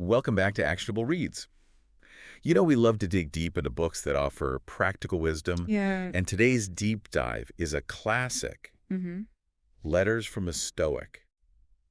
Welcome back to Actionable Reads. You know, we love to dig deep into books that offer practical wisdom, Yeah. and today's deep dive is a classic, Mm-hmm. Letters from a Stoic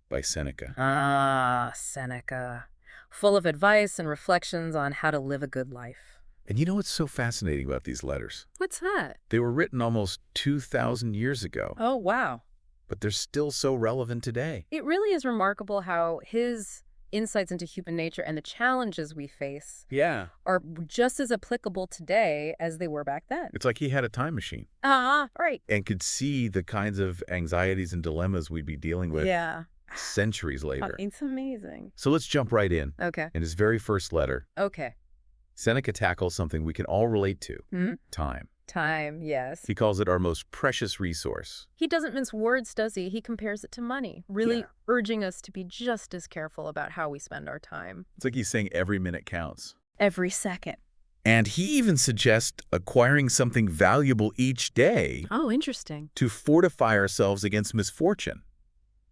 by Seneca. Ah, Seneca. Full of advice and reflections on how to live a good life. And you know what's so fascinating about these letters? What's that? They were written almost 2,000 years ago, Oh, wow. but they're still so relevant today. It really is remarkable how his insights into human nature and the challenges we face Yeah. are just as applicable today as they were back then. It's like he had a time machine Ah, right. and could see the kinds of anxieties and dilemmas we'd be dealing with Yeah. centuries later. It's amazing. So let's jump right in. Okay. In his very first letter, Okay. Seneca tackles something we can all relate to, Hmm. time. Time, yes. He calls it our most precious resource. He doesn't mince words, does he? He compares it to money, really Yeah. urging us to be just as careful about how we spend our time. It's like he's saying every minute counts. Every second. And he even suggests acquiring something valuable each day Oh, interesting. to fortify ourselves against misfortune.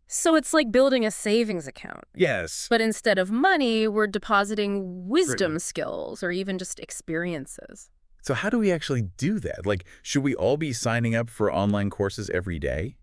So it's like building a savings account. Yes. But instead of money, we're depositing wisdom Right. skills or even just experiences. So how do we actually do that? Like, should we all be signing up for online courses every day?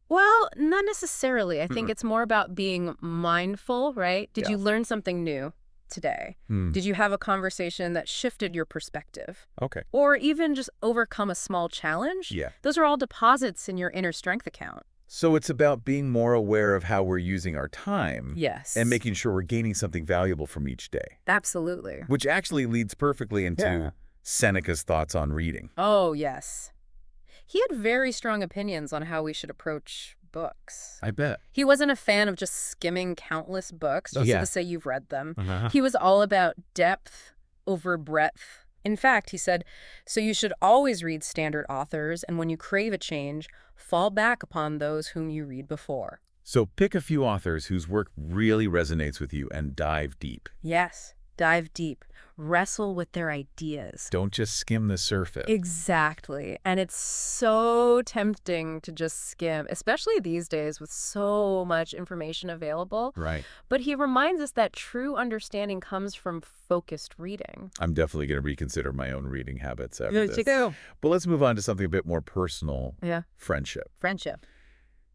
Well, not necessarily. I think Mm-mm. it's more about being mindful, right? Did Yeah. you learn something new today? Did you have a conversation that shifted your perspective? Okay. Or even just overcome a small challenge? Yeah. Those are all deposits in your inner strength account. So it's about being more aware of how we're using our time Yes. and making sure we're gaining something valuable from each day, Absolutely. which actually leads perfectly into Yeah. Seneca's thoughts on reading. Oh, yes. He had very strong opinions on how we should approach books. I bet. He wasn't a fan of just skimming countless books just Yeah. to say you've read them. Uh-huh. He was all about depth over breadth. In fact, he said, so you should always read standard authors, and when you crave a change, fall back upon those whom you read before. So pick a few authors whose work really resonates with you and dive deep. Yes, dive deep. Wrestle with their ideas. Don't just skim the surface. Exactly. And it's so tempting to just skim, especially these days with so much information available. Right. But he reminds us that true understanding comes from focused reading. I'm definitely going to reconsider my own reading habits after There this. you go. But let's move on to something a bit more personal. Yeah. Friendship. Friendship.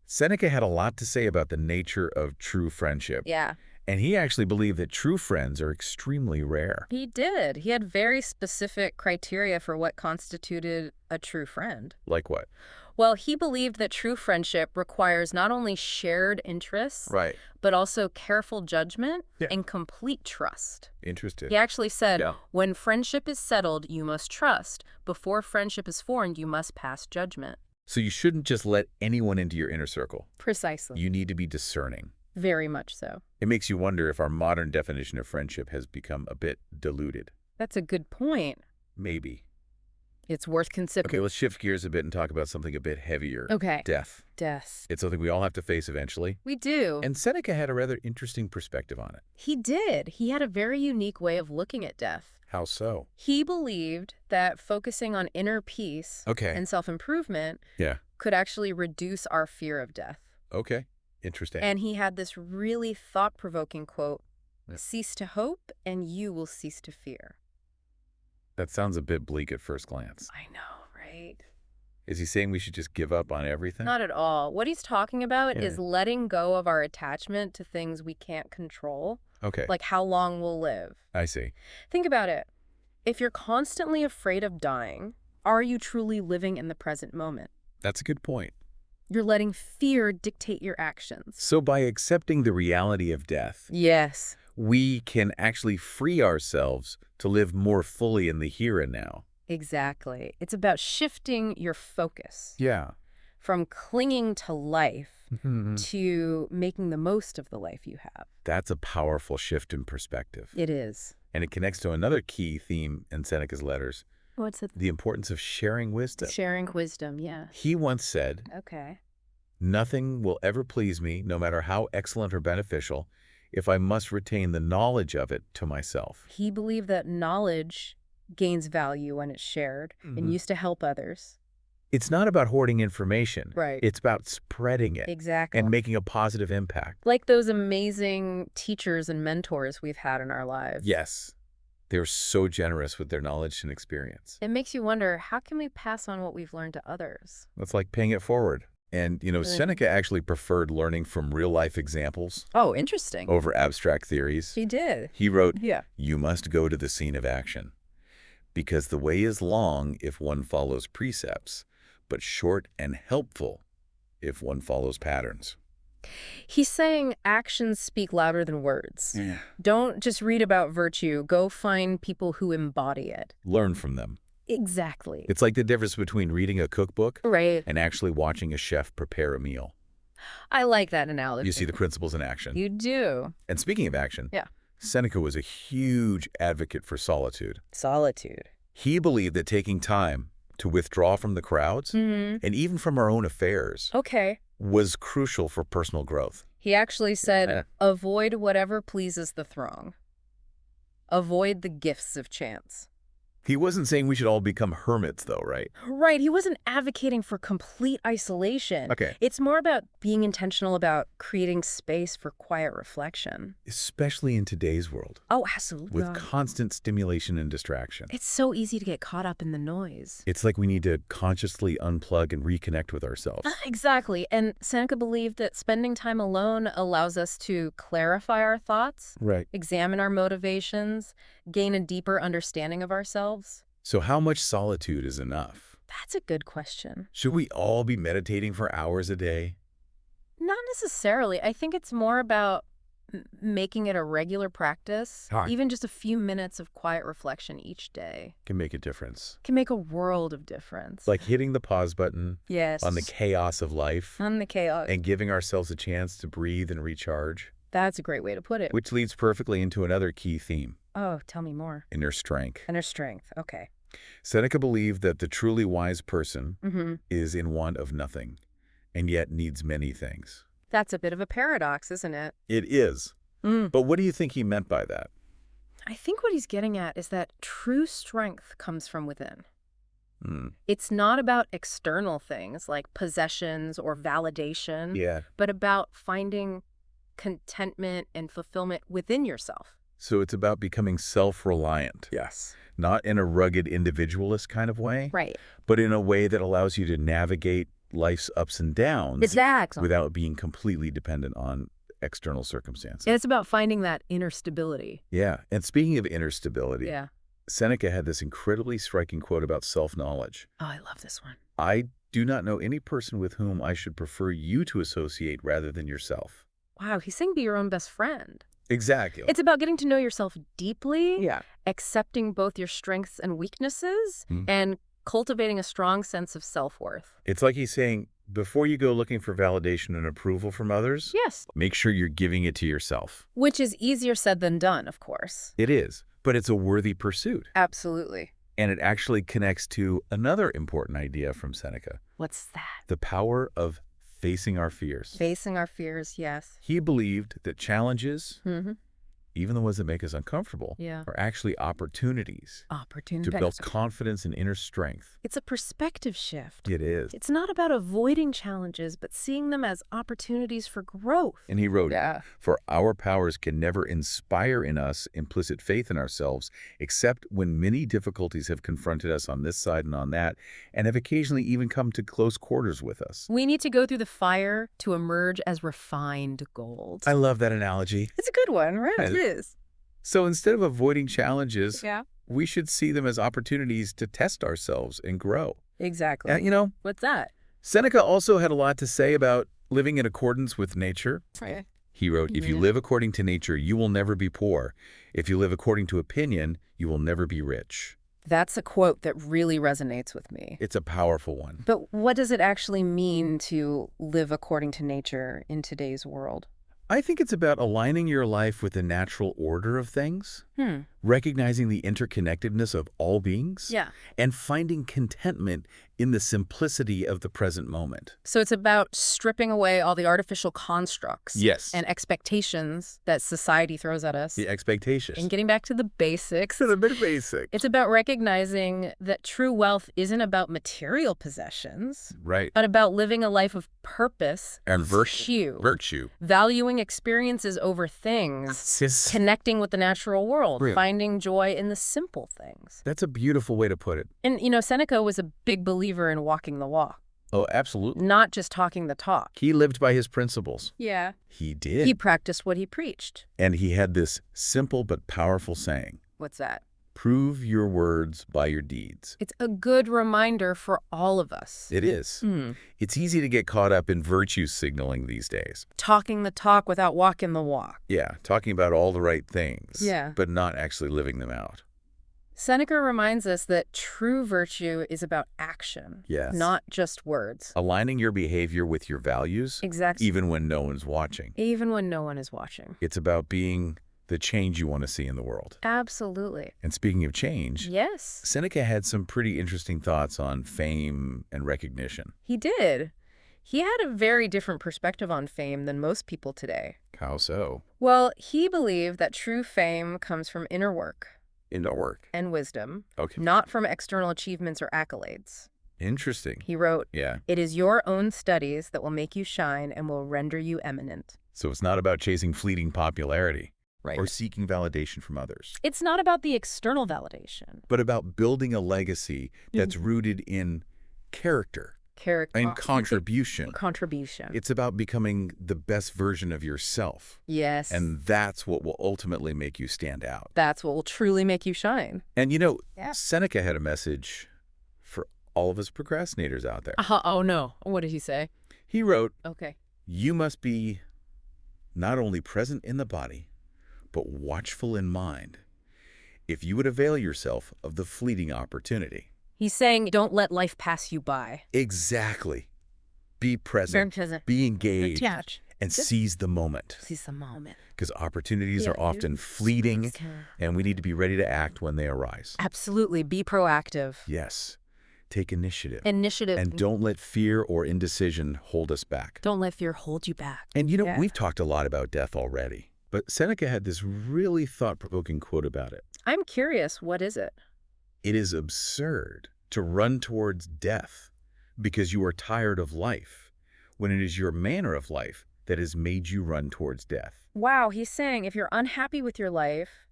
Seneca had a lot to say about the nature of true friendship. Yeah. And he actually believed that true friends are extremely rare. He did. He had very specific criteria for what constituted a true friend. Like what? Well, he believed that true friendship requires not only shared interests, Right. but also careful judgment Yeah. and complete trust. Interesting. He actually said, Yeah. when friendship is settled, you must trust. Before friendship is formed, you must pass judgment. So you shouldn't just let anyone into your inner circle. Precisely. You need to be discerning. Very much so. It makes you wonder if our modern definition of friendship has become a bit diluted. That's a good point. Maybe. It's worth considering. Okay, let's shift gears a bit and talk about something a bit heavier. Okay. Death. Death. It's something we all have to face eventually. We do. And Seneca had a rather interesting perspective on it. He did. He had a very unique way of looking at death. How so? He believed that focusing on inner peace Okay. and self-improvement Yeah. could actually reduce our fear of death. Okay. Interesting. And he had this really thought-provoking quote, Yeah. cease to hope and you will cease to fear. That sounds a bit bleak at first glance. I know, right? Is he saying we should just give up on everything? Not at all. What he's talking about Yeah. is letting go of our attachment to things we can't control, Okay. like how long we'll live. I see. Think about it. If you're constantly afraid of dying, are you truly living in the present moment? That's a good point. You're letting fear dictate your actions. So by accepting the reality of death, Yes. we can actually free ourselves to live more fully in the here and now. Exactly. It's about shifting your focus Yeah. from clinging to life to making the most of the life you have. That's a powerful shift in perspective. It is. And it connects to another key theme in Seneca's letters, What's it? the importance of sharing wisdom. Sharing wisdom, yeah. He once said, Okay. "Nothing will ever please me, no matter how excellent or beneficial, if I must retain the knowledge of it to myself." He believed that knowledge gains value when it's shared and used to help others. It's not about hoarding information. Right. It's about spreading it Exactly. and making a positive impact. Like those amazing teachers and mentors we've had in our lives. Yes, they're so generous with their knowledge and experience. It makes you wonder, how can we pass on what we've learned to others? That's like paying it forward. And, Really? Seneca actually preferred learning from real-life examples Oh, interesting. over abstract theories. He did. He wrote, Yeah. "You must go to the scene of action, because the way is long if one follows precepts, but short and helpful if one follows patterns." He's saying actions speak louder than words. Yeah. Don't just read about virtue. Go find people who embody it. Learn from them. Exactly. It's like the difference between reading a cookbook Right. and actually watching a chef prepare a meal. I like that analogy. You see the principles in action. You do. And speaking of action, Yeah. Seneca was a huge advocate for solitude. Solitude. He believed that taking time to withdraw from the crowds Mm-hmm. and even from our own affairs Okay. was crucial for personal growth. He actually said, Yeah. avoid whatever pleases the throng. Avoid the gifts of chance. He wasn't saying we should all become hermits, though, right? Right. He wasn't advocating for complete isolation. Okay. It's more about being intentional about creating space for quiet reflection. Especially in today's world, Oh, absolutely. with constant stimulation and distraction. It's so easy to get caught up in the noise. It's like we need to consciously unplug and reconnect with ourselves. Exactly. And Seneca believed that spending time alone allows us to clarify our thoughts, Right. examine our motivations, gain a deeper understanding of ourselves. So how much solitude is enough? That's a good question. Should we all be meditating for hours a day? Not necessarily. I think it's more about making it a regular practice. Hi. Even just a few minutes of quiet reflection each day Can make a difference. can make a world of difference. Like hitting the pause button yes. on the chaos of life On the chaos. and giving ourselves a chance to breathe and recharge, That's a great way to put it. which leads perfectly into another key theme, Oh, tell me more. inner strength. Inner strength. Okay. Seneca believed that the truly wise person Mm-hmm. is in want of nothing, and yet needs many things. That's a bit of a paradox, isn't it? It is. Mm. But what do you think he meant by that? I think what he's getting at is that true strength comes from within. Hmm. It's not about external things like possessions or validation, Yeah. but about finding contentment and fulfillment within yourself. So it's about becoming self-reliant. Yes. Not in a rugged individualist kind of way, Right. but in a way that allows you to navigate life's ups and downs Exactly. without being completely dependent on external circumstances. And it's about finding that inner stability. Yeah. And speaking of inner stability, Yeah. Seneca had this incredibly striking quote about self-knowledge. Oh, I love this one. "I do not know any person with whom I should prefer you to associate rather than yourself." Wow, he's saying be your own best friend. Exactly. It's about getting to know yourself deeply, yeah. accepting both your strengths and weaknesses, Hmm. and cultivating a strong sense of self-worth. It's like he's saying, before you go looking for validation and approval from others, Yes. make sure you're giving it to yourself. Which is easier said than done, of course. It is, but it's a worthy pursuit. Absolutely. And it actually connects to another important idea from Seneca, What's that? the power of facing our fears. Facing our fears, yes. He believed that challenges, Mm-hmm. even the ones that make us uncomfortable, Yeah. are actually opportunities Opportunity. to build confidence and inner strength. It's a perspective shift. It is. It's not about avoiding challenges, but seeing them as opportunities for growth. And he wrote, Yeah. "For our powers can never inspire in us implicit faith in ourselves, except when many difficulties have confronted us on this side and on that, and have occasionally even come to close quarters with us." We need to go through the fire to emerge as refined gold. I love that analogy. It's a good one, right? It It is. So instead of avoiding challenges, Yeah. we should see them as opportunities to test ourselves and grow. Exactly. What's that? Seneca also had a lot to say about living in accordance with nature. Right. He wrote, "If you Yeah. live according to nature, you will never be poor. If you live according to opinion, you will never be rich." That's a quote that really resonates with me. It's a powerful one. But what does it actually mean to live according to nature in today's world? I think it's about aligning your life with the natural order of things, recognizing the interconnectedness of all beings, Yeah. and finding contentment in the simplicity of the present moment. So it's about stripping away all the artificial constructs Yes. and expectations that society throws at us The expectations. and getting back to the basics. It's a bit basic. It's about recognizing that true wealth isn't about material possessions, Right. but about living a life of purpose And virtue. valuing experiences over things, connecting with the natural world, Real. finding joy in the simple things. That's a beautiful way to put it. And, Seneca was a big believer in walking the walk, Oh, absolutely. not just talking the talk. He lived by his principles. Yeah. He did. He practiced what he preached. And he had this simple but powerful saying, What's that? prove your words by your deeds. It's a good reminder for all of us. It is. It's easy to get caught up in virtue signaling these days. Talking the talk without walking the walk. Yeah, talking about all the right things, Yeah. but not actually living them out. Seneca reminds us that true virtue is about action, Yes. not just words. Aligning your behavior with your values, Exactly. even when no one's watching. Even when no one is watching. It's about being the change you want to see in the world. Absolutely. And speaking of change, Yes, Seneca had some pretty interesting thoughts on fame and recognition. he did. He had a very different perspective on fame than most people today. How so? Well, he believed that true fame comes from inner work In our work. and wisdom, Okay. not from external achievements or accolades. Interesting. He wrote, Yeah. "It is your own studies that will make you shine and will render you eminent." So it's not about chasing fleeting popularity Right. or seeking validation from others, It's not about the external validation. but about building a legacy that's rooted in character Character. and contribution. Contribution. It's about becoming the best version of yourself. Yes. And that's what will ultimately make you stand out. that's what will truly make you shine. And Yeah. Seneca had a message for all of us procrastinators out there. Oh, no. What did he say? He wrote, Okay. you must be not only present in the body, but watchful in mind, if you would avail yourself of the fleeting opportunity. He's saying, don't let life pass you by. Exactly. Be present, present. be engaged, Attach. and seize the moment. Seize the moment. Because opportunities Yeah, are often fleeting, and we need to be ready to act when they arise. Absolutely. Be proactive. Yes. Take initiative. Initiative. And don't let fear or indecision hold us back. Don't let fear hold you back. And Yeah. we've talked a lot about death already, but Seneca had this really thought-provoking quote about it. I'm curious, what is it? It is absurd to run towards death because you are tired of life, when it is your manner of life that has made you run towards death. Wow, he's saying if you're unhappy with your life,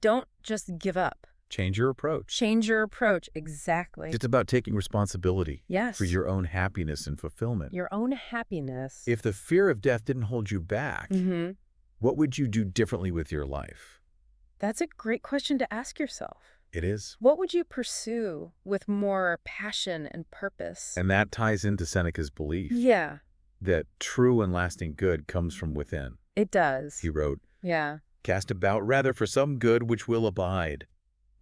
don't just give up. Change your approach. Change your approach. Exactly. It's about taking responsibility Yes. for your own happiness and fulfillment. Your own happiness. If the fear of death didn't hold you back, what would you do differently with your life? That's a great question to ask yourself. It is. What would you pursue with more passion and purpose? And that ties into Seneca's belief Yeah, that true and lasting good comes from within. it does. He wrote, Yeah. cast about rather for some good which will abide.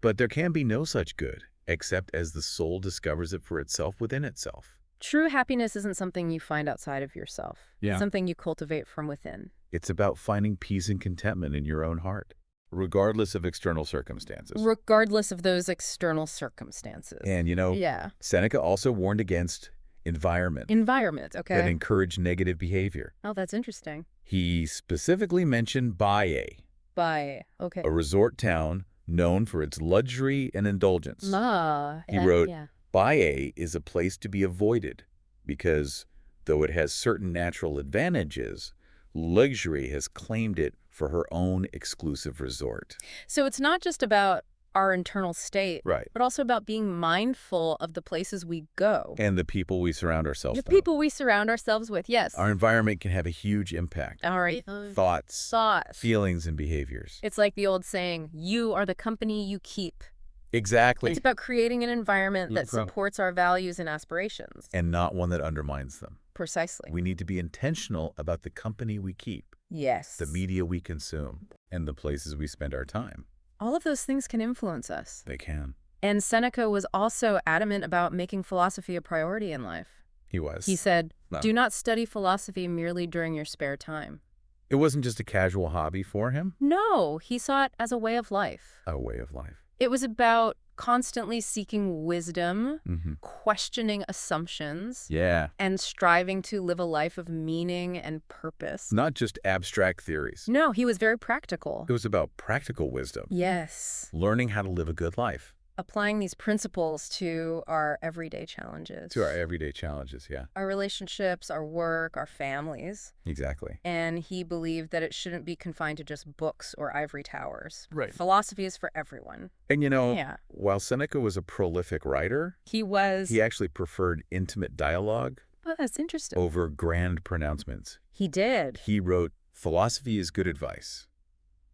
But there can be no such good, except as the soul discovers it for itself within itself. True happiness isn't something you find outside of yourself. Yeah. It's something you cultivate from within. It's about finding peace and contentment in your own heart, regardless of external circumstances. Regardless of those external circumstances. And, Yeah. Seneca also warned against environment Environment, that okay. encouraged negative behavior. Oh, that's interesting. He specifically mentioned Baiae, Okay. a resort town known for its luxury and indulgence. He wrote, Yeah. Baiae is a place to be avoided because, though it has certain natural advantages, luxury has claimed it for her own exclusive resort. So it's not just about our internal state, Right. but also about being mindful of the places we go. And the people we surround ourselves The with. people we surround ourselves with, yes. Our environment can have a huge impact. All right. Thoughts, Thoughts. feelings, and behaviors. It's like the old saying, you are the company you keep. Exactly. It's about creating an environment that supports our values and aspirations. And not one that undermines them. Precisely. We need to be intentional about the company we keep, Yes. the media we consume, and the places we spend our time. All of those things can influence us. They can. And Seneca was also adamant about making philosophy a priority in life. He was. He said, No. do not study philosophy merely during your spare time. It wasn't just a casual hobby for him, No, he saw it as a way of life. a way of life. It was about constantly seeking wisdom, Hmm. questioning assumptions, Yeah, and striving to live a life of meaning and purpose. not just abstract theories. No, he was very practical. It was about practical wisdom, Yes. learning how to live a good life. Applying these principles to our everyday challenges. To our everyday challenges, yeah. Our relationships, our work, our families. Exactly. And he believed that it shouldn't be confined to just books or ivory towers. Right. Philosophy is for everyone. And Yeah. while Seneca was a prolific writer, He was. he actually preferred intimate dialogue Oh, that's interesting. over grand pronouncements. He did. He wrote, "Philosophy is good advice,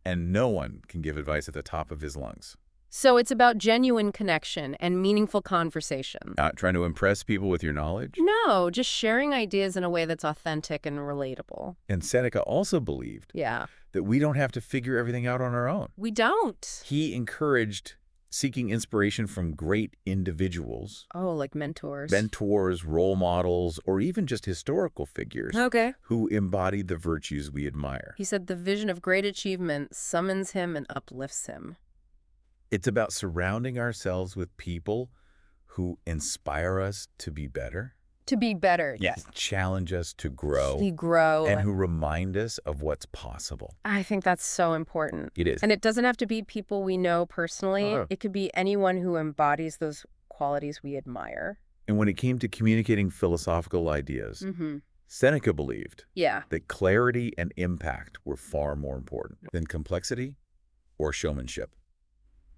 and no one can give advice at the top of his lungs." So it's about genuine connection and meaningful conversation. Not trying to impress people with your knowledge. No, just sharing ideas in a way that's authentic and relatable. And Seneca also believed Yeah. that we don't have to figure everything out on our own. We don't. He encouraged seeking inspiration from great individuals, Oh, like mentors. mentors, role models, or even just historical figures Okay. who embodied the virtues we admire. He said the vision of great achievement summons him and uplifts him. It's about surrounding ourselves with people who inspire us to be better. To be better. Yes. Challenge us to grow. We grow. And who remind us of what's possible. I think that's so important. It is. And it doesn't have to be people we know personally. Uh-huh. It could be anyone who embodies those qualities we admire. And when it came to communicating philosophical ideas, Mm-hmm. Seneca believed Yeah. that clarity and impact were far more important than complexity or showmanship.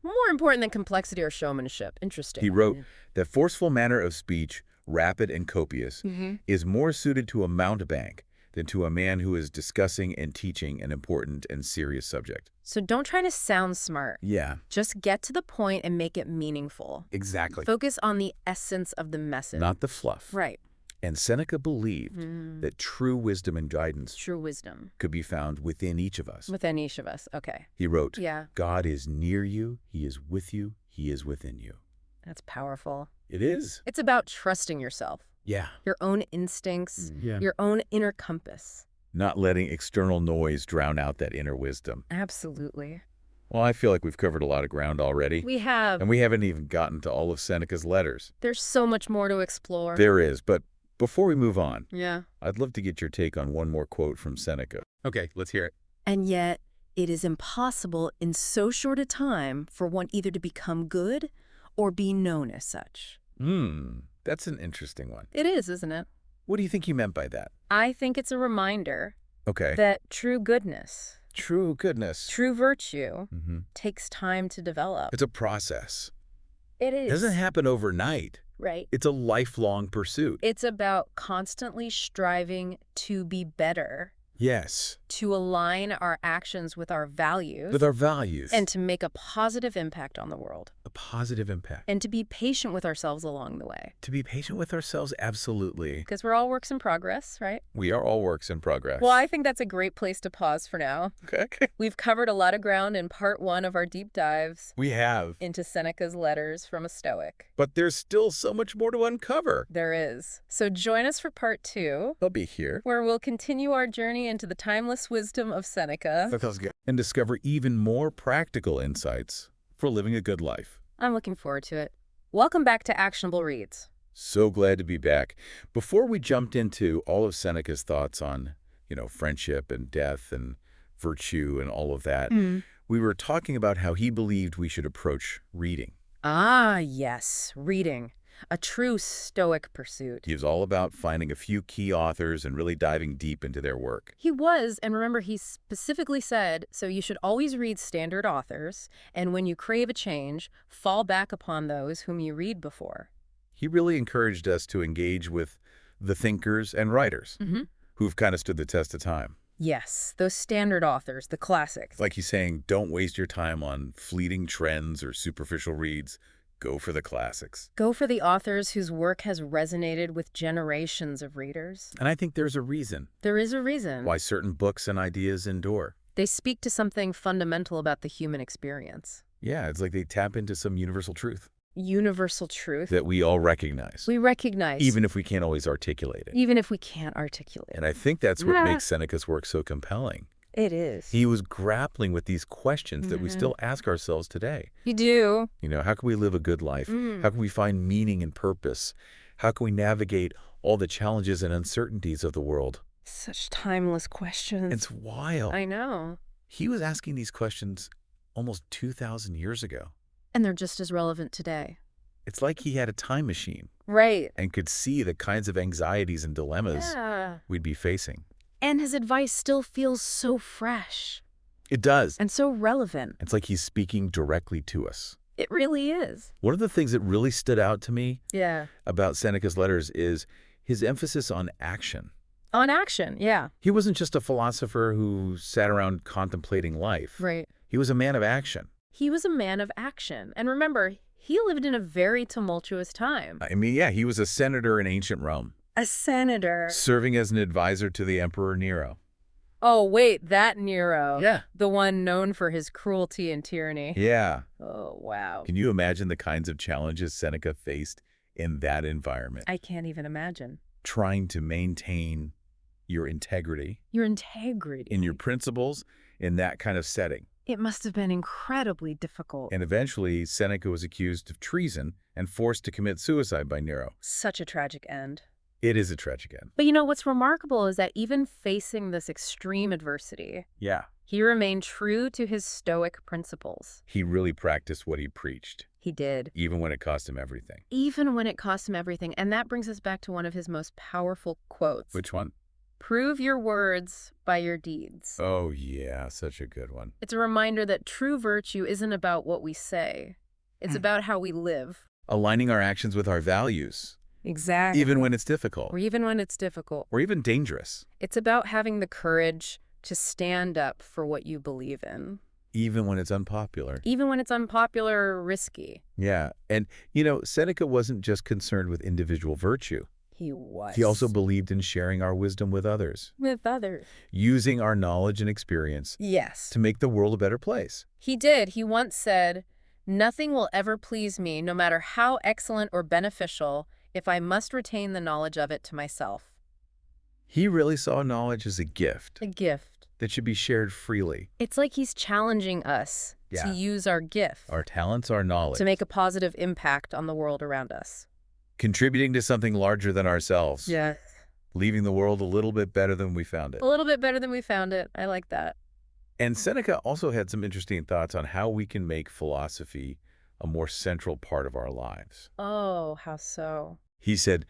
More important than complexity or showmanship. Interesting. He wrote that forceful manner of speech, rapid and copious, Mm-hmm. is more suited to a mountebank than to a man who is discussing and teaching an important and serious subject. So don't try to sound smart. Yeah, Just get to the point and make it meaningful. exactly. Focus on the essence of the message. Not the fluff. Right. And Seneca believed that true wisdom and guidance True wisdom could be found within each of us. within each of us. Okay. He wrote, Yeah. God is near you, he is with you, he is within you. That's powerful. It is. It's about trusting yourself, Yeah. your own instincts, Yeah. your own inner compass. Not letting external noise drown out that inner wisdom. Absolutely. Well, I feel like we've covered a lot of ground already. We have. And we haven't even gotten to all of Seneca's letters. There's so much more to explore. There is, but before we move on, Yeah. I'd love to get your take on one more quote from Seneca. Okay, let's hear it. And yet, it is impossible in so short a time for one either to become good or be known as such. That's an interesting one. It is, isn't it? What do you think he meant by that? I think it's a reminder Okay. that true goodness, True goodness. true virtue, Mm-hmm. takes time to develop. It's a process. It is. It doesn't happen overnight. Right. It's a lifelong pursuit. It's about constantly striving to be better, Yes. to align our actions with our values, With our values. and to make a positive impact on the world, a positive impact. and to be patient with ourselves along the way. To be patient with ourselves, absolutely. Because we're all works in progress, right? We are all works in progress. Well, I think that's a great place to pause for now. Okay. We've covered a lot of ground in part one of our deep dives We have. into Seneca's letters from a Stoic. But there's still so much more to uncover. There is. So join us for part two, I'll be here. where we'll continue our journey into the timeless wisdom of Seneca. That feels good. And discover even more practical insights for living a good life. I'm looking forward to it. Welcome back to Actionable Reads. So glad to be back. Before we jumped into all of Seneca's thoughts on, friendship and death and virtue and all of that, we were talking about how he believed we should approach reading. Ah, yes, reading. A true Stoic pursuit. He was all about finding a few key authors and really diving deep into their work. He was, and remember, he specifically said, so you should always read standard authors, and when you crave a change, fall back upon those whom you read before. He really encouraged us to engage with the thinkers and writers who've kind of stood the test of time. Yes, those standard authors, the classics. Like he's saying, don't waste your time on fleeting trends or superficial reads. Go for the classics. Go for the authors whose work has resonated with generations of readers. And I think there's a reason There is a reason. why certain books and ideas endure. They speak to something fundamental about the human experience. Yeah, it's like they tap into some universal truth. universal truth that we all recognize, we recognize, even if we can't always articulate it. even if we can't articulate And it. I think that's what Yeah. makes Seneca's work so compelling. It is. He was grappling with these questions that we still ask ourselves today. You do. You know, how can we live a good life? How can we find meaning and purpose? How can we navigate all the challenges and uncertainties of the world? Such timeless questions. It's wild. I know. He was asking these questions almost 2,000 years ago. And they're just as relevant today. It's like he had a time machine Right. and could see the kinds of anxieties and dilemmas Yeah. we'd be facing. And his advice still feels so fresh It does. and so relevant. It's like he's speaking directly to us. It really is. One of the things that really stood out to me Yeah. about Seneca's letters is his emphasis on action. On action, yeah. He wasn't just a philosopher who sat around contemplating life. Right. He was a man of action. He was a man of action. And remember, he lived in a very tumultuous time. I mean, yeah, he was a senator in ancient Rome, A senator. serving as an advisor to the Emperor Nero. Oh, wait, that Nero. Yeah. The one known for his cruelty and tyranny. Yeah. Oh, wow. Can you imagine the kinds of challenges Seneca faced in that environment? I can't even imagine. Trying to maintain your integrity Your integrity. in your principles in that kind of setting. It must have been incredibly difficult. And eventually, Seneca was accused of treason and forced to commit suicide by Nero. Such a tragic end. It is a tragic end. But you know, what's remarkable is that even facing this extreme adversity, Yeah. he remained true to his Stoic principles. He really practiced what he preached, He did. even when it cost him everything. Even when it cost him everything. And that brings us back to one of his most powerful quotes. Which one? Prove your words by your deeds. Oh, yeah, such a good one. It's a reminder that true virtue isn't about what we say. It's about how we live. Aligning our actions with our values, Exactly. even when it's difficult, Or even when it's difficult. or even dangerous, It's about having the courage to stand up for what you believe in. even when it's unpopular. Even when it's unpopular or risky. Yeah, and, you know, Seneca wasn't just concerned with individual virtue. He was. He also believed in sharing our wisdom with others, with others. using our knowledge and experience Yes. to make the world a better place. He did. He once said, "Nothing will ever please me, no matter how excellent or beneficial, if I must retain the knowledge of it to myself." He really saw knowledge as a gift A gift. that should be shared freely. It's like he's challenging us Yeah. to use our gift Our talents, our knowledge, to make a positive impact on the world around us. contributing to something larger than ourselves, Yeah. leaving the world a little bit better than we found it. A little bit better than we found it. I like that. And Seneca also had some interesting thoughts on how we can make philosophy a more central part of our lives. Oh, how so? He said,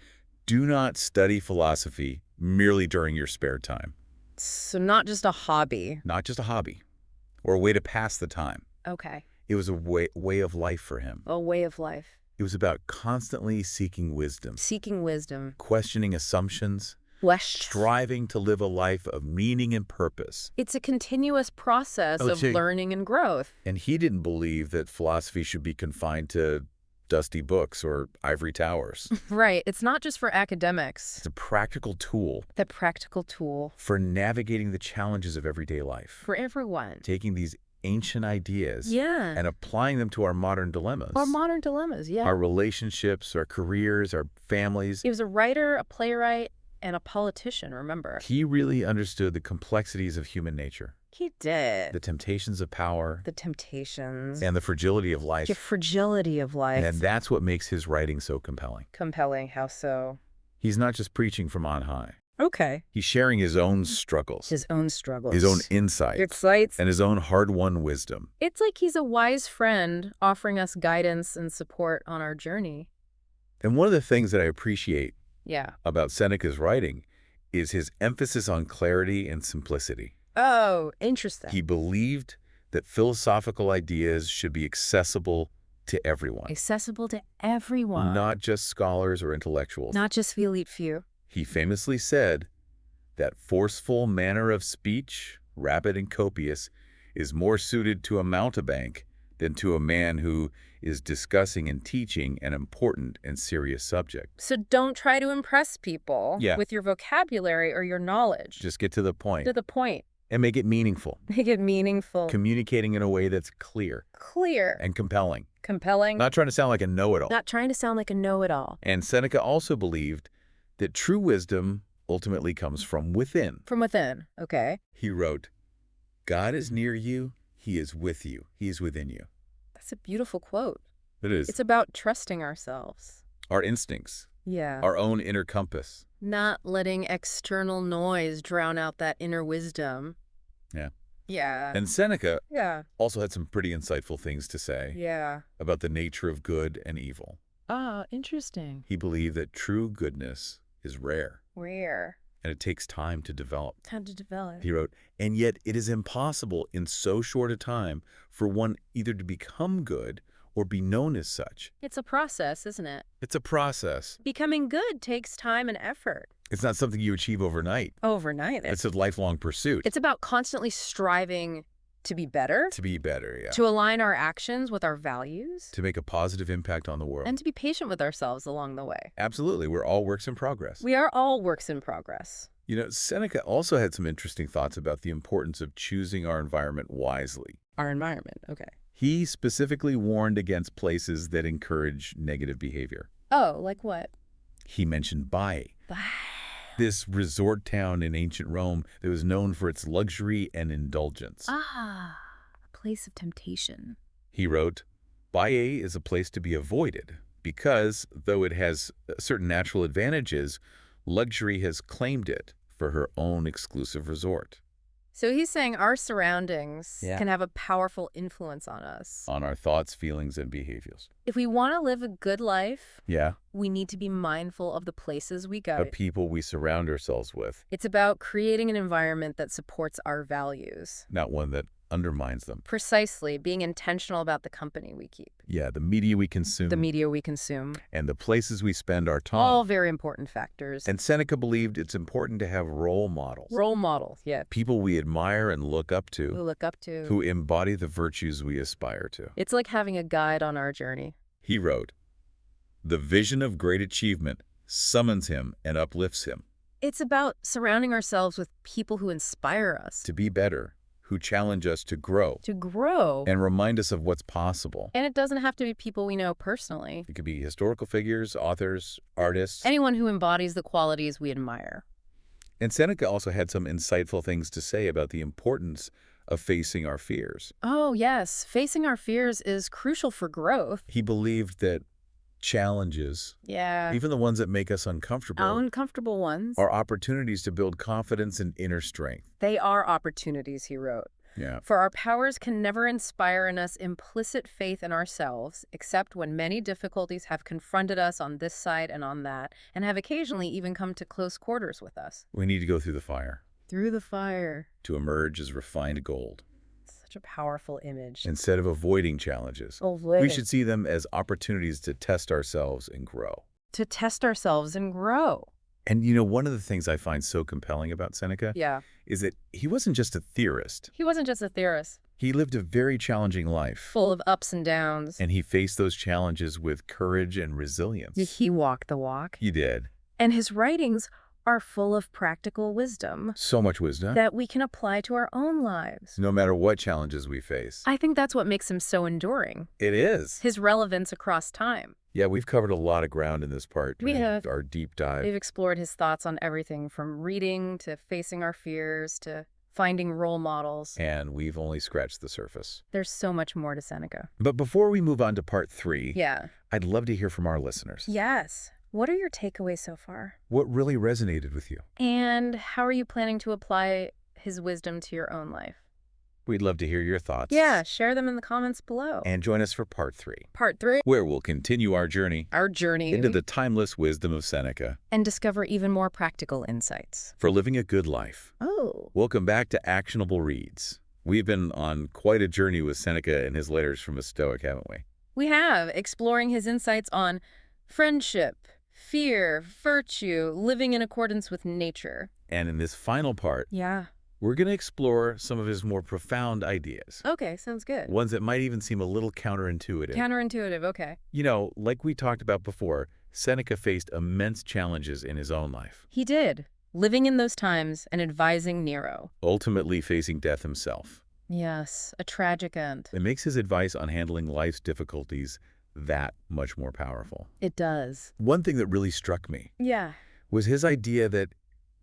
do not study philosophy merely during your spare time, So not just a hobby. not just a hobby or a way to pass the time. Okay. It was a way of life for him. A way of life. It was about constantly seeking wisdom, Seeking wisdom. questioning assumptions, Flesh. striving to live a life of meaning and purpose. It's a continuous process Oh, of gee. learning and growth. And he didn't believe that philosophy should be confined to dusty books or ivory towers. Right. It's not just for academics. It's a practical tool The practical tool for navigating the challenges of everyday life, for everyone. taking these ancient ideas Yeah. and applying them to our modern dilemmas, Our modern dilemmas, yeah. our relationships, our careers, our families. He was a writer, a playwright, and a politician, remember? He really understood the complexities of human nature, He did. the temptations of power, The temptations. and the fragility of The life. fragility of life. And that's what makes his writing so compelling. Compelling, how so? He's not just preaching from on high. Okay. He's sharing his own struggles, His own struggles. his own insights, Excites. and his own hard-won wisdom. It's like he's a wise friend offering us guidance and support on our journey. And one of the things that I appreciate Yeah. about Seneca's writing is his emphasis on clarity and simplicity. Oh, interesting. He believed that philosophical ideas should be accessible to everyone, Accessible to everyone. not just scholars or intellectuals. Not just the elite few. He famously said that forceful manner of speech, rapid and copious, is more suited to a mountebank than to a man who is discussing and teaching an important and serious subject. So don't try to impress people Yeah. with your vocabulary or your knowledge. Just get to the point. to the point. And make it meaningful, Make it meaningful. communicating in a way that's clear Clear. and compelling. Compelling. Not trying to sound like a know-it-all. Not trying to sound like a know-it-all. And Seneca also believed that true wisdom ultimately comes from within. From within. Okay. He wrote, "God is near you, he is with you, he is within you." That's a beautiful quote. It is. It's about trusting ourselves. Our instincts, Yeah. our own inner compass. Not letting external noise drown out that inner wisdom. Yeah. Yeah. And Seneca Yeah. also had some pretty insightful things to say Yeah. about the nature of good and evil. Ah, interesting. He believed that true goodness is rare, Rare. and it takes time to develop. Time to develop. He wrote, and yet it is impossible in so short a time for one either to become good or be known as such. It's a process, isn't it? It's a process. Becoming good takes time and effort. It's not something you achieve overnight. Overnight. It's a lifelong pursuit. It's about constantly striving to be better, to be better, yeah. to align our actions with our values, To make a positive impact on the world. and to be patient with ourselves along the way. Absolutely. We're all works in progress. We are all works in progress. You know, Seneca also had some interesting thoughts about the importance of choosing our environment wisely. Our environment, okay. He specifically warned against places that encourage negative behavior. Oh, like what? He mentioned Baiae, this resort town in ancient Rome that was known for its luxury and indulgence. Ah, a place of temptation. He wrote, Baiae is a place to be avoided because, though it has certain natural advantages, luxury has claimed it for her own exclusive resort. So he's saying our surroundings Yeah. can have a powerful influence on us. On our thoughts, feelings, and behaviors. If we want to live a good life, Yeah, we need to be mindful of the places we the go. people we surround ourselves with, It's about creating an environment that supports our values. not one that undermines them. Precisely, being intentional about the company we keep, Yeah, the media we consume, the media we consume, and the places we spend our time. all very important factors. And Seneca believed it's important to have role models. Role models, yeah, People we admire and look up who to, look up to. who embody the virtues we aspire to. It's like having a guide on our journey. He wrote, "The vision of great achievement summons him and uplifts him It's about surrounding ourselves with people who inspire us to be better, who challenge us to grow to grow. and remind us of what's possible." And it doesn't have to be people we know personally. It could be historical figures, authors, artists. Anyone who embodies the qualities we admire. And Seneca also had some insightful things to say about the importance of facing our fears. Oh, yes. Facing our fears is crucial for growth. He believed that challenges, Yeah. even the ones that make us uncomfortable, Uncomfortable ones. are opportunities to build confidence and inner strength. They are opportunities, he wrote. Yeah. For our powers can never inspire in us implicit faith in ourselves, except when many difficulties have confronted us on this side and on that, and have occasionally even come to close quarters with us. We need to go through the fire Through the fire. to emerge as refined gold. Such a powerful image. Instead of avoiding challenges, we should see them as opportunities to test ourselves and grow. to test ourselves and grow. And you know, one of the things I find so compelling about Seneca Yeah. is that he wasn't just a theorist. He wasn't just a theorist, He lived a very challenging life, full of ups and downs. and he faced those challenges with courage and resilience. He walked the walk. He did. And his writings are full of practical wisdom So much wisdom, that we can apply to our own lives. no matter what challenges we face. I think that's what makes him so enduring. It is. His relevance across time. Yeah, we've covered a lot of ground in this part. We in have. Our deep dive. We've explored his thoughts on everything from reading to facing our fears to finding role models. And we've only scratched the surface. There's so much more to Seneca. But before we move on to part 3, Yeah. I'd love to hear from our listeners. Yes. What are your takeaways so far? What really resonated with you? And how are you planning to apply his wisdom to your own life? We'd love to hear your thoughts. Yeah, share them in the comments below. And join us for part 3, Part 3, where we'll continue our journey our journey into the timeless wisdom of Seneca and discover even more practical insights. for living a good life. Oh. Welcome back to Actionable Reads. We've been on quite a journey with Seneca and his letters from a Stoic, haven't we? We have, exploring his insights on friendship, fear, virtue, living in accordance with nature. And in this final part, Yeah. we're going to explore some of his more profound ideas. Okay, sounds good. Ones that might even seem a little counterintuitive. Counterintuitive, okay. You know, like we talked about before, Seneca faced immense challenges in his own life. He did. living in those times and advising Nero. ultimately facing death himself. Yes, a tragic end. It makes his advice on handling life's difficulties that much more powerful. It does. One thing that really struck me Yeah. was his idea that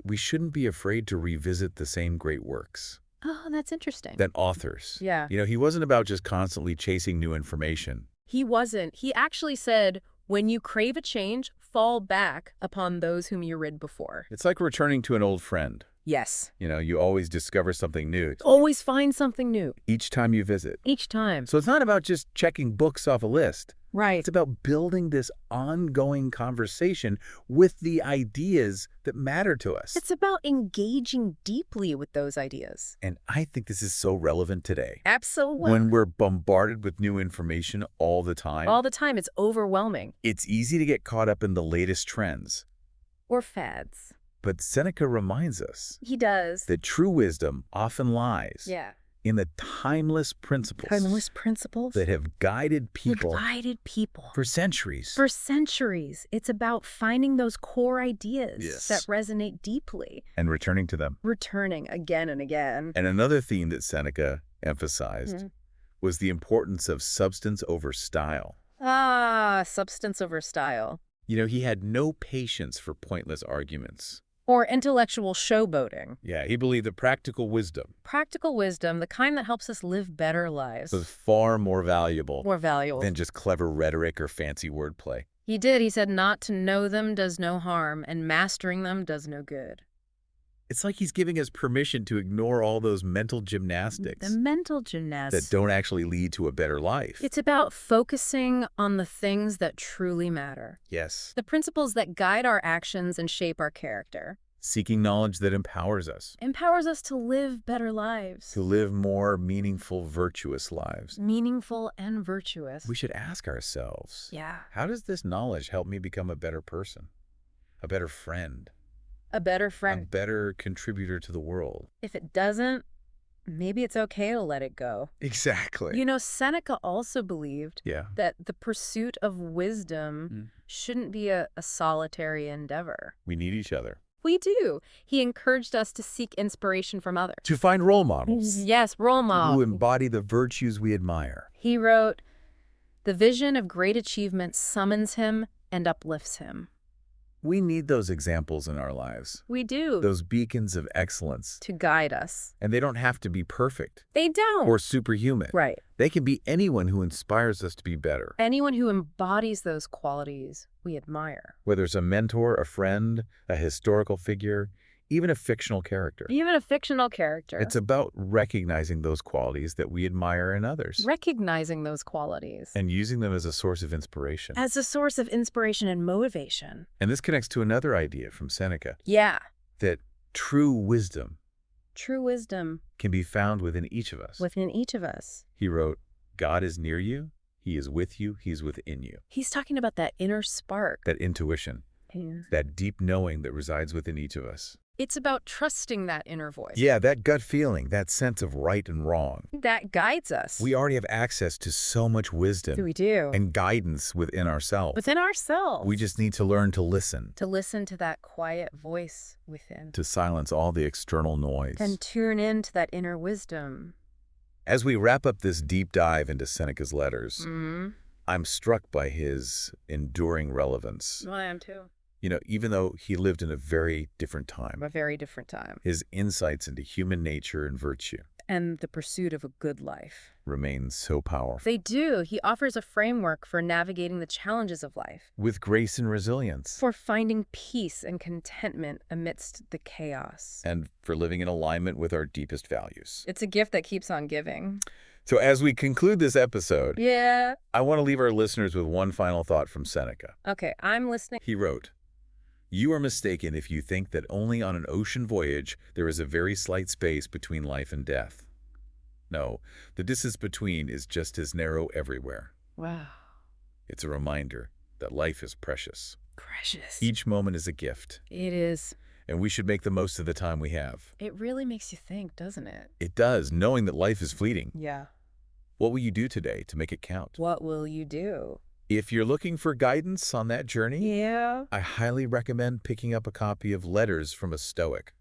we shouldn't be afraid to revisit the same great works Oh, that's interesting. that authors. Yeah. He wasn't about just constantly chasing new information. He wasn't. He actually said, when you crave a change, fall back upon those whom you read before. It's like returning to an old friend. Yes. You always discover something new Always find something new. each time you visit. Each time. So it's not about just checking books off a list. Right. It's about building this ongoing conversation with the ideas that matter to us. It's about engaging deeply with those ideas. And I think this is so relevant today. Absolutely. When we're bombarded with new information all the time, All the time, it's overwhelming. it's easy to get caught up in the latest trends. Or fads. But Seneca reminds us He does. that true wisdom often lies Yeah. in the timeless principles Timeless principles that have guided people guided people for centuries. for centuries. It's about finding those core ideas Yes. that resonate deeply, And returning to them. returning again and again. And another theme that Seneca emphasized Mhm. was the importance of substance over style. Substance over style. He had no patience for pointless arguments. Or intellectual showboating. Yeah, he believed that practical wisdom Practical wisdom, the kind that helps us live better lives. was far more valuable More valuable. than just clever rhetoric or fancy wordplay. He did. He said, not to know them does no harm, and mastering them does no good. It's like he's giving us permission to ignore all those mental gymnastics The mental gymnastics. that don't actually lead to a better life. It's about focusing on the things that truly matter. Yes. The principles that guide our actions and shape our character. Seeking knowledge that empowers us Empowers us to live better lives. to live more meaningful, virtuous lives. Meaningful and virtuous. We should ask ourselves, Yeah. how does this knowledge help me become a better person, a better friend, A better a friend. better contributor to the world? If it doesn't, maybe it's okay to let it go. Exactly. Seneca also believed Yeah. that the pursuit of wisdom shouldn't be a solitary endeavor. We need each other. We do. He encouraged us to seek inspiration from others. To find role models Yes, role who model. embody the virtues we admire. He wrote, the vision of great achievement summons him and uplifts him. We need those examples in our lives, We do. those beacons of excellence. To guide us. And they don't have to be perfect They don't. or superhuman. Right. They can be anyone who inspires us to be better. Anyone who embodies those qualities we admire. Whether it's a mentor, a friend, a historical figure, even a fictional character. Even a fictional character. It's about recognizing those qualities that we admire in others recognizing those qualities and using them as a source of inspiration. as a source of inspiration and motivation. And this connects to another idea from Seneca, Yeah. that true wisdom True wisdom can be found within each of us. within each of us. He wrote, God is near you, he is with you, he's within you. He's talking about that inner spark. That intuition, Yeah. that deep knowing that resides within each of us. It's about trusting that inner voice. Yeah, that gut feeling, that sense of right and wrong. That guides us. We already have access to so much wisdom We do. and guidance within ourselves. Within ourselves. We just need to learn to listen, to listen to that quiet voice within. to silence all the external noise. And tune into that inner wisdom. As we wrap up this deep dive into Seneca's letters, Mm-hmm. I'm struck by his enduring relevance. I am too. Even though he lived in a very different time, A very different time. his insights into human nature and virtue And the pursuit of a good life. remain so powerful. They do. He offers a framework for navigating the challenges of life, With grace and resilience, for finding peace and contentment amidst the chaos. and for living in alignment with our deepest values. It's a gift that keeps on giving. So as we conclude this episode, Yeah. I want to leave our listeners with one final thought from Seneca. Okay, I'm listening. He wrote, "You are mistaken if you think that only on an ocean voyage there is a very slight space between life and death. No, the distance between is just as narrow everywhere. Wow. It's a reminder that life is precious. Precious. Each moment is a gift, It is. and we should make the most of the time we have. It really makes you think, doesn't it? It does, knowing that life is fleeting. Yeah. What will you do today to make it count?" What will you do? If you're looking for guidance on that journey, Yeah. I highly recommend picking up a copy of Letters from a Stoic.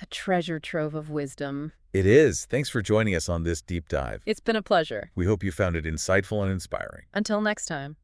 A treasure trove of wisdom. It is. Thanks for joining us on this deep dive. It's been a pleasure. We hope you found it insightful and inspiring. Until next time.